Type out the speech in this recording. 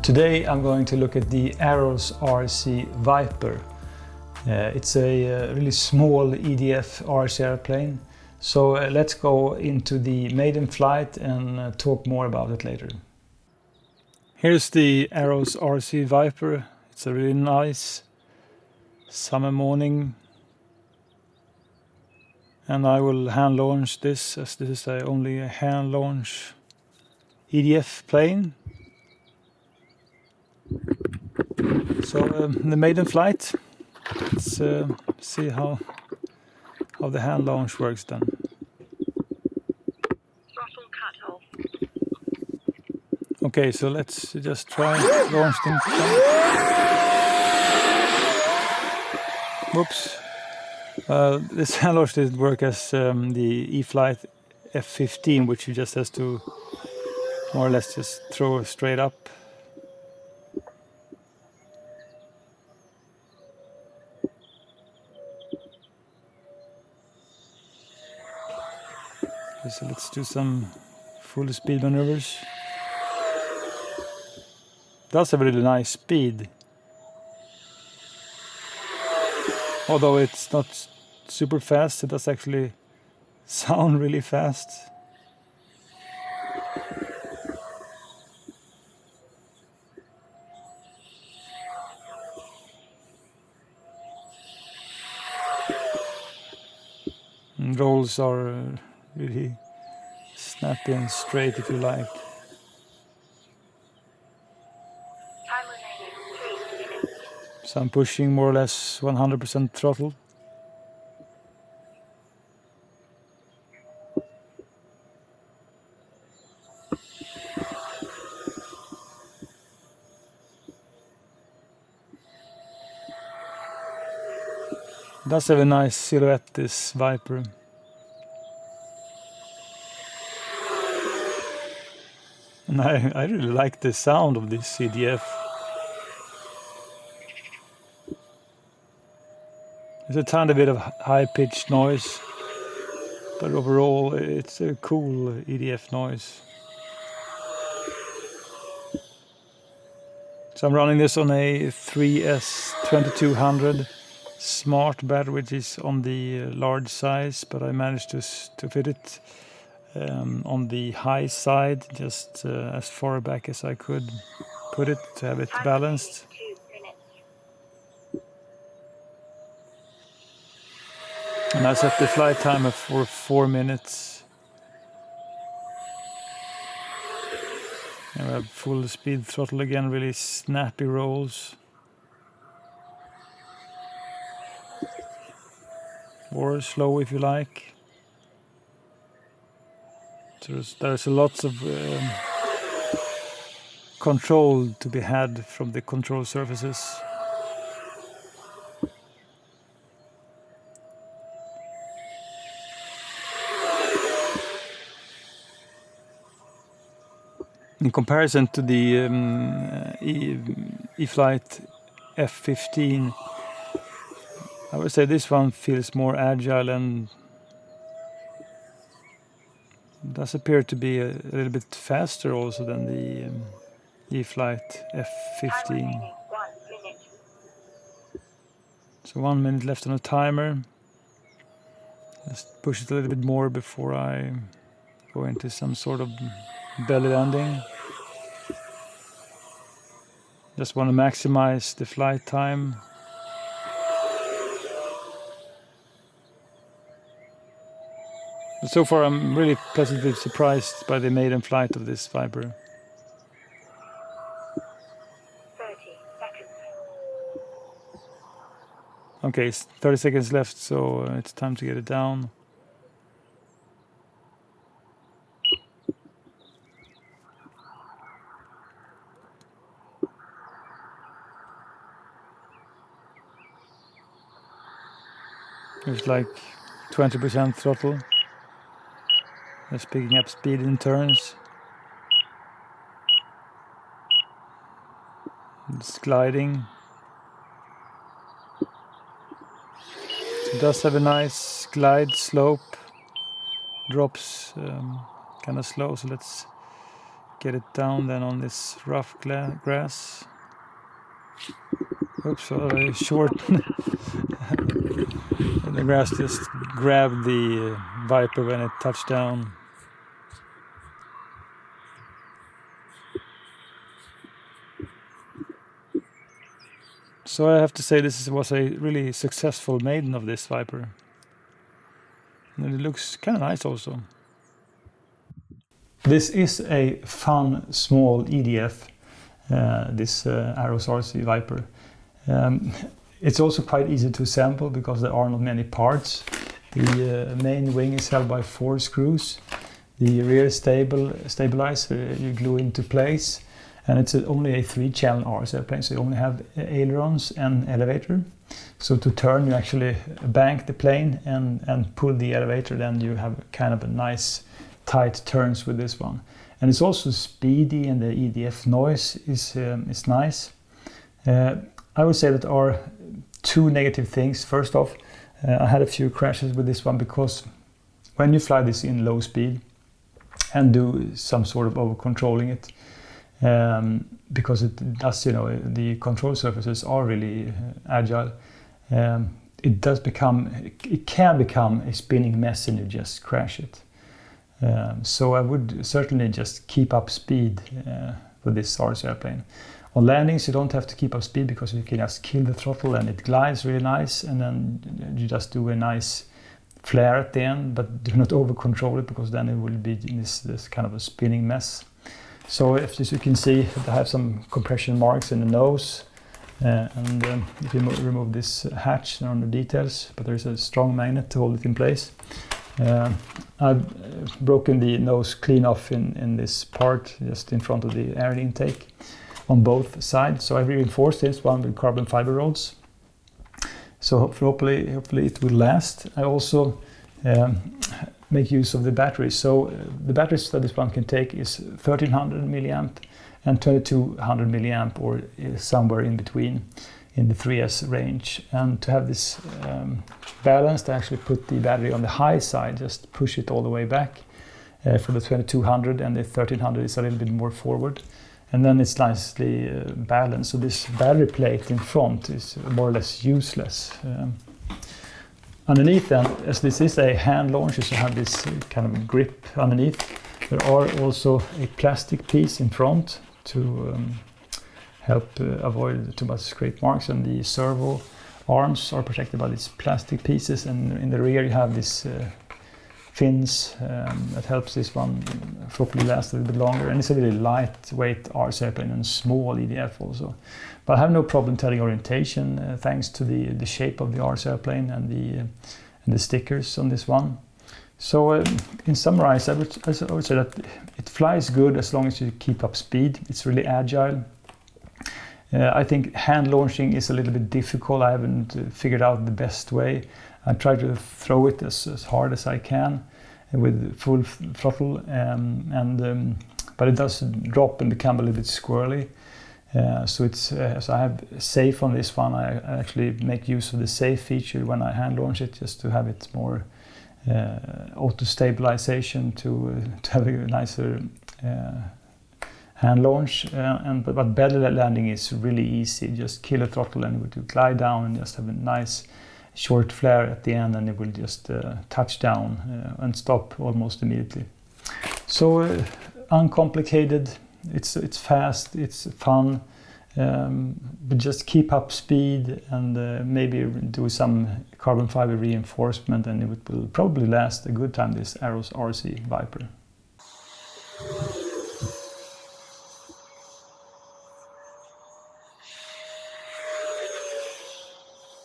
Today I'm going to look at the Arrows RC Viper. It's a really small EDF RC airplane. So let's go into the Maiden Flight and talk more about it later. Here's the Arrows RC Viper. It's a really nice summer morning. And I will hand launch this, as this is only a hand launch EDF plane. So the Maiden Flight. Let's see how the hand launch works then. Throttle cut off. Okay, so let's just try launch things. Whoops. This hand launch didn't work as the E-Flight F-15, which you just has to more or less just throw straight up. So let's do some full speed maneuvers. Does have a really nice speed. Although it's not super fast, it does actually sound really fast. And rolls are really snappy and straight if you like. Time remaining 3 minutes. So I'm pushing more or less 100% throttle. It does have a nice silhouette, this Viper. And I really like the sound of this CDF. There's a tiny bit of high-pitched noise, but overall it's a cool EDF noise. So I'm running this on a 3S2200 smart battery, which is on the large size, but I managed to fit it on the high side, just as far back as I could put it to have it balanced. 2 minutes. And I set the flight timer for 4 minutes. And we have full speed throttle again, really snappy rolls. Or slow if you like. So there's lots of control to be had from the control surfaces. In comparison to the E-Flight F-15, I would say this one feels more agile and does appear to be a little bit faster also than the E-Flight Time F-15. remaining 1 minute. So 1 minute left on the timer. Just push it a little bit more before I go into some sort of belly landing. Just want to maximize the flight time. But so far I'm really pleasantly surprised by the maiden flight of this Viper. 30 seconds. Okay, it's 30 seconds left, so it's time to get it down. It's like 20% throttle. Just picking up speed in turns. It's gliding. It does have a nice glide slope. Drops kind of slow, so let's get it down then on this rough grass. Oops, short. The grass just grabbed the Viper when it touched down. So I have to say this was a really successful maiden of this Viper. And it looks kind of nice also. This is a fun small EDF, this Arrows RC Viper. It's also quite easy to assemble because there are not many parts. The main wing is held by 4 screws. The rear stabilizer you glue into place, and it's only a 3-channel RC airplane, so you only have ailerons and elevator. So to turn, you actually bank the plane and pull the elevator, then you have kind of a nice tight turns with this one. And it's also speedy, and the EDF noise is nice. I would say that there are 2 negative things. First off, I had a few crashes with this one because when you fly this in low speed and do some sort of over controlling it, because it does, the control surfaces are really agile, it can become a spinning mess and you just crash it. So I would certainly just keep up speed with this RC airplane. On landings, you don't have to keep up speed because you can just kill the throttle and it glides really nice, and then you just do a nice flare at the end, but do not over control it because then it will be in this kind of a spinning mess. So as you can see, I have some compression marks in the nose, and if you remove this hatch, there are no details, but there is a strong magnet to hold it in place. I've broken the nose clean off in this part just in front of the air intake on both sides, so I reinforced this one with carbon fiber rods, so hopefully it will last. I also make use of the batteries. So the batteries that this one can take is 1300 milliamp and 2200 milliamp, or somewhere in between in the 3S range. And to have this balanced, I actually put the battery on the high side, just push it all the way back for the 2200, and the 1300 is a little bit more forward. And then it's nicely balanced. So this battery plate in front is more or less useless. Underneath then, as this is a hand launch, you have this kind of grip underneath. There are also a plastic piece in front to help avoid too much scrape marks, and the servo arms are protected by these plastic pieces, and in the rear you have these fins that helps this one hopefully last a little bit longer. And it's a really lightweight RC airplane and small EDF also. But I have no problem telling orientation thanks to the shape of the RC airplane and the stickers on this one. So in summarize, I would say that it flies good as long as you keep up speed. It's really agile. I think hand launching is a little bit difficult. I haven't figured out the best way. I try to throw it as hard as I can with full throttle, but it does drop and become a little bit squirrely. So I have safe on this one. I actually make use of the safe feature when I hand launch it, just to have it more auto stabilization to have a nicer hand launch. But belly landing is really easy. Just kill a throttle and it will glide down and just have a nice short flare at the end, and it will just touch down and stop almost immediately. So uncomplicated, it's fast, it's fun, but just keep up speed and maybe do some carbon fiber reinforcement, and it will probably last a good time, this Arrows RC Viper.